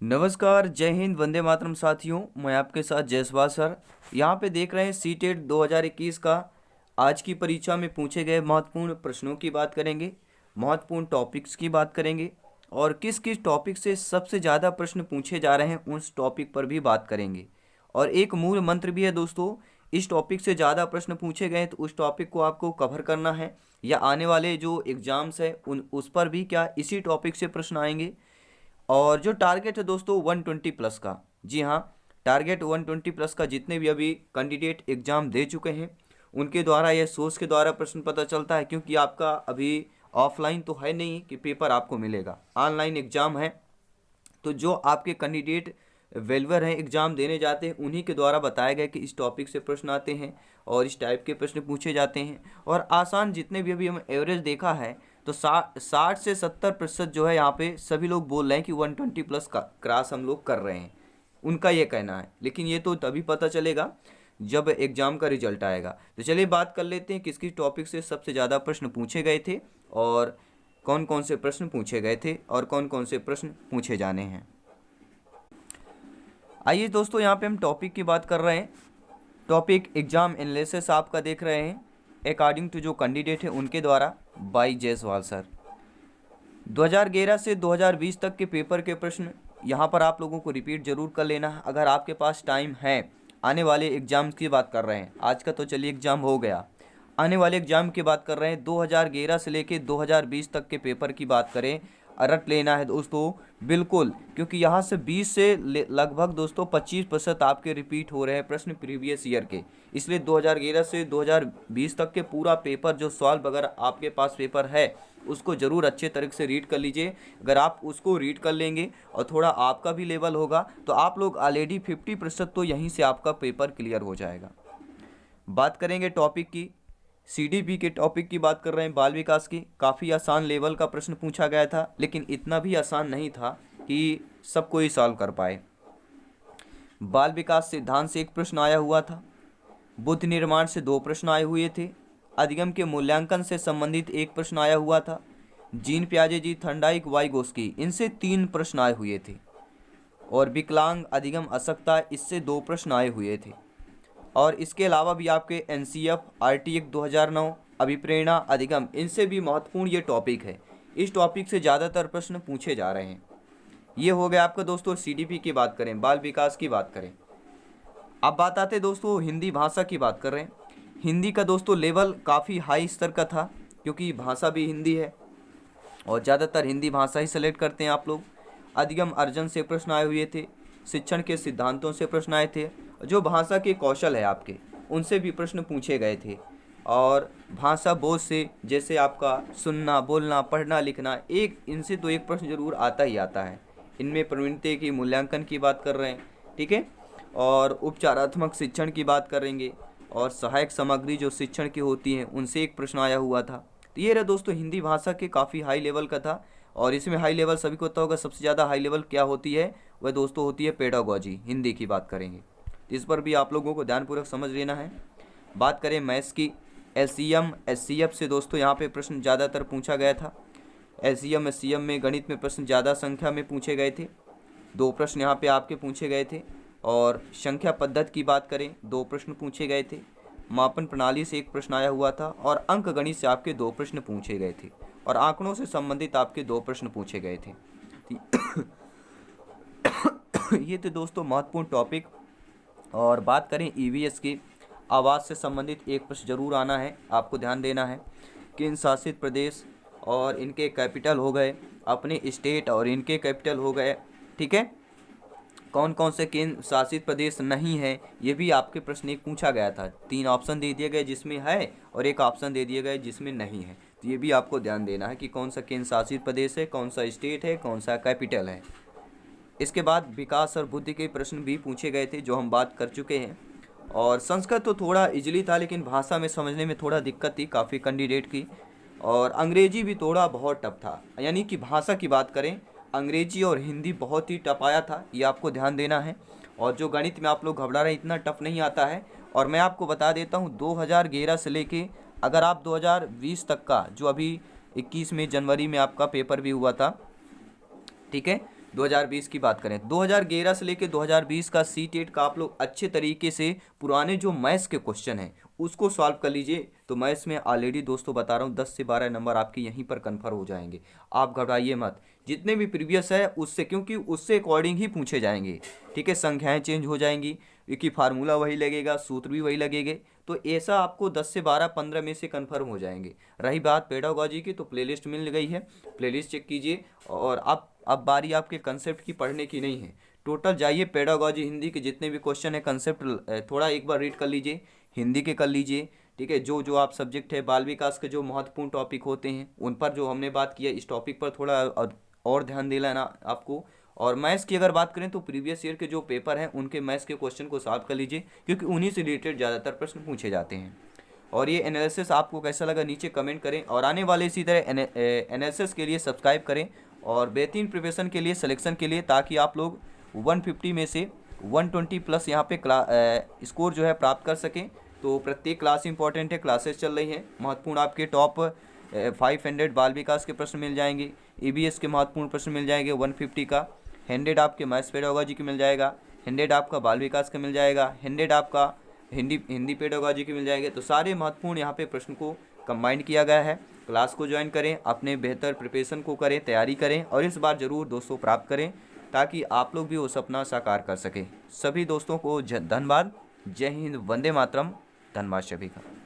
नमस्कार, जय हिंद, वंदे मातरम साथियों। मैं आपके साथ जयसवाल सर। यहाँ पे देख रहे हैं सीटेट 2021 का आज की परीक्षा में पूछे गए महत्वपूर्ण प्रश्नों की बात करेंगे, महत्वपूर्ण टॉपिक्स की बात करेंगे और किस किस टॉपिक से सबसे ज़्यादा प्रश्न पूछे जा रहे हैं उस टॉपिक पर भी बात करेंगे। और एक मूल मंत्र भी है दोस्तों, इस टॉपिक से ज़्यादा प्रश्न पूछे गए तो उस टॉपिक को आपको कवर करना है, या आने वाले जो एग्ज़ाम्स है उस पर भी क्या इसी टॉपिक से प्रश्न आएंगे। और जो टारगेट है दोस्तों 120 प्लस का, जी हाँ, टारगेट 120 प्लस का जितने भी अभी कैंडिडेट एग्ज़ाम दे चुके हैं उनके द्वारा यह सोर्स के द्वारा प्रश्न पता चलता है, क्योंकि आपका अभी ऑफलाइन तो है नहीं कि पेपर आपको मिलेगा, ऑनलाइन एग्ज़ाम है। तो जो आपके कैंडिडेट वेलवर हैं एग्ज़ाम देने जाते हैं उन्हीं के द्वारा बताया गया कि इस टॉपिक से प्रश्न आते हैं और इस टाइप के प्रश्न पूछे जाते हैं। और आसान जितने भी अभी हम एवरेज देखा है तो 60 से 70% जो है यहाँ पे सभी लोग बोल रहे हैं कि 120 प्लस का क्रॉस हम लोग कर रहे हैं, उनका ये कहना है। लेकिन ये तो तभी पता चलेगा जब एग्ज़ाम का रिजल्ट आएगा। तो चलिए बात कर लेते हैं किस किस टॉपिक से सबसे ज़्यादा प्रश्न पूछे गए थे और कौन कौन से प्रश्न पूछे गए थे और कौन कौन से प्रश्न पूछे जाने हैं। आइए दोस्तों, यहाँ पे हम टॉपिक की बात कर रहे हैं। टॉपिक एग्जाम एनालिसिस आपका देख रहे हैं अकॉर्डिंग टू जो कैंडिडेट है उनके द्वारा बाई जयसवाल सर। 2011 से 2020 तक के पेपर के प्रश्न यहाँ पर आप लोगों को रिपीट जरूर कर लेना है अगर आपके पास टाइम है। आने वाले एग्जाम्स की बात कर रहे हैं, आज का तो चलिए एग्ज़ाम हो गया, आने वाले एग्ज़ाम की बात कर रहे हैं। 2011 से लेके 2020 तक के पेपर की बात करें, रट लेना है दोस्तों बिल्कुल, क्योंकि यहाँ से 20 से लगभग दोस्तों 25% आपके रिपीट हो रहे हैं प्रश्न प्रीवियस ईयर के। इसलिए 2011 से 2020 तक के पूरा पेपर जो सॉल्व अगर आपके पास पेपर है उसको ज़रूर अच्छे तरीके से रीड कर लीजिए। अगर आप उसको रीड कर लेंगे और थोड़ा आपका भी लेवल होगा तो आप लोग ऑलरेडी 50% तो यहीं से आपका पेपर क्लियर हो जाएगा। बात करेंगे टॉपिक की, सीडीपी के टॉपिक की बात कर रहे हैं, बाल विकास की। काफ़ी आसान लेवल का प्रश्न पूछा गया था, लेकिन इतना भी आसान नहीं था कि सब कोई सॉल्व कर पाए। बाल विकास सिद्धांत से एक प्रश्न आया हुआ था, बुद्ध निर्माण से 2 प्रश्न आए हुए थे, अधिगम के मूल्यांकन से संबंधित एक प्रश्न आया हुआ था, जीन पियाजे थर्नडाइक वाइगोस्की इनसे 3 प्रश्न आए हुए थे, और विकलांग अधिगम असक्ता इससे 2 प्रश्न आए हुए थे। और इसके अलावा भी आपके एनसीएफ आरटीएक 2009 अभिप्रेरणा अधिगम इनसे भी महत्वपूर्ण ये टॉपिक है। इस टॉपिक से ज़्यादातर प्रश्न पूछे जा रहे हैं। ये हो गया आपका दोस्तों सीडीपी की बात करें, बाल विकास की बात करें। अब बात आते दोस्तों हिंदी भाषा की बात कर रहे हैं। हिंदी का दोस्तों लेवल काफ़ी हाई स्तर का था, क्योंकि भाषा भी हिंदी है और ज़्यादातर हिंदी भाषा ही सेलेक्ट करते हैं आप लोग। अधिगम अर्जन से प्रश्न आए हुए थे, शिक्षण के सिद्धांतों से प्रश्न आए थे, जो भाषा के कौशल है आपके उनसे भी प्रश्न पूछे गए थे, और भाषा बोध से जैसे आपका सुनना, बोलना, पढ़ना, लिखना, एक इनसे तो एक प्रश्न जरूर आता ही आता है। इनमें प्रवीणता की मूल्यांकन की बात कर रहे हैं, ठीक है, और उपचारात्मक शिक्षण की बात करेंगे, और सहायक सामग्री जो शिक्षण की होती हैं उनसे एक प्रश्न आया हुआ था। तो ये रहा दोस्तों हिंदी भाषा के काफ़ी हाई लेवल का था। और इसमें हाई लेवल सभी को पता होगा, सबसे ज़्यादा हाई लेवल क्या होती है, वह दोस्तों होती है पेडागोजी, हिंदी की बात करेंगे। तो इस पर भी आप लोगों को ध्यानपूर्वक समझ लेना है। बात करें मैथ्स की, एलसीएम एचसीएफ से दोस्तों यहाँ पे प्रश्न ज़्यादातर पूछा गया था। एलसीएम एचसीएफ में गणित में प्रश्न ज़्यादा संख्या में पूछे गए थे, 2 प्रश्न यहाँ पे आपके पूछे गए थे। और संख्या पद्धति की बात करें, 2 प्रश्न पूछे गए थे। मापन प्रणाली से एक प्रश्न आया हुआ था, और अंक गणित से आपके 2 प्रश्न पूछे गए थे, और आंकड़ों से संबंधित आपके 2 प्रश्न पूछे गए थे। ये थे दोस्तों महत्वपूर्ण टॉपिक। और बात करें ईवीएस की, आवाज़ से संबंधित एक प्रश्न जरूर आना है, आपको ध्यान देना है। केंद्र शासित प्रदेश और इनके कैपिटल हो गए, अपने स्टेट और इनके कैपिटल हो गए, ठीक है। कौन कौन से केंद्र शासित प्रदेश नहीं है ये भी आपके प्रश्न एक पूछा गया था। 3 ऑप्शन दे दिए गए जिसमें है और एक ऑप्शन दे दिए गए जिसमें नहीं है। तो ये भी आपको ध्यान देना है कि कौन सा केंद्र शासित प्रदेश है, कौन सा स्टेट है, कौन सा कैपिटल है। इसके बाद विकास और बुद्धि के प्रश्न भी पूछे गए थे जो हम बात कर चुके हैं। और संस्कृत तो थोड़ा इजीली था, लेकिन भाषा में समझने में थोड़ा दिक्कत थी काफ़ी कैंडिडेट की। और अंग्रेजी भी थोड़ा बहुत टफ था, यानी कि भाषा की बात करें अंग्रेजी और हिंदी बहुत ही टफ आया था, ये आपको ध्यान देना है। और जो गणित में आप लोग घबरा रहे हैं इतना टफ नहीं आता है। और मैं आपको बता देता हूँ 2011 से लेके अगर आप 2020 तक का जो अभी 21 में जनवरी में आपका पेपर भी हुआ था, ठीक है, 2020 की बात करें, 2011 से लेकर 2020 का सी टेट का आप लोग अच्छे तरीके से पुराने जो मैथ्स के क्वेश्चन हैं उसको सॉल्व कर लीजिए। तो मैथ्स में ऑलरेडी दोस्तों बता रहा हूँ 10 से 12 नंबर आपके यहीं पर कन्फर्म हो जाएंगे। आप घबराइए मत, जितने भी प्रीवियस है उससे, क्योंकि उससे अकॉर्डिंग ही पूछे जाएंगे। ठीक है, संख्याएं चेंज हो जाएंगी क्योंकि फार्मूला वही लगेगा, सूत्र भी वही लगेंगे। तो ऐसा आपको 10 से 12 15 में से कन्फर्म हो जाएंगे। रही बात पेडागोजी की, तो प्लेलिस्ट मिल गई है, प्लेलिस्ट चेक कीजिए। और अब बारी आपके कंसेप्ट की पढ़ने की नहीं है, टोटल जाइए पेडागोजी हिंदी के जितने भी क्वेश्चन है कंसेप्ट थोड़ा एक बार रीड कर लीजिए, हिंदी के कर लीजिए। ठीक है, जो जो आप सब्जेक्ट है बाल विकास के जो महत्वपूर्ण टॉपिक होते हैं उन पर जो हमने बात किया, इस टॉपिक पर थोड़ा और ध्यान देना ना आपको। और मैथ्स की अगर बात करें तो प्रीवियस ईयर के जो पेपर हैं उनके मैथ्स के क्वेश्चन को सॉल्व कर लीजिए, क्योंकि उन्हीं से रिलेटेड ज़्यादातर प्रश्न पूछे जाते हैं। और ये एनालिसिस आपको कैसा लगा नीचे कमेंट करें, और आने वाले इसी तरह एनालिसिस के लिए सब्सक्राइब करें और बेहतरीन प्रिपरेशन के लिए, सिलेक्शन के लिए, ताकि आप लोग 150 में से 120 प्लस यहाँ पे स्कोर जो है प्राप्त कर सकें। तो प्रत्येक क्लास इंपॉर्टेंट है, क्लासेस चल रही हैं, महत्वपूर्ण आपके टॉप 500 बाल विकास के प्रश्न मिल जाएंगे, EVS के महत्वपूर्ण प्रश्न मिल जाएंगे 150 का, 100 आपके मैथ्स पेडागोजी की मिल जाएगा, 100 आपका बाल विकास का मिल जाएगा, 100 आपका हिंदी पेडागोजी की मिल जाएगी। तो सारे महत्वपूर्ण यहाँ पे प्रश्न को कंबाइंड किया गया है। क्लास को ज्वाइन करें, अपने बेहतर प्रिपरेशन को करें, तैयारी करें और इस बार ज़रूर 200 प्राप्त करें, ताकि आप लोग भी वो सपना साकार कर सकें। सभी दोस्तों को धन्यवाद। जय हिंद, वंदे मातरम। धन्यवाद सभी का।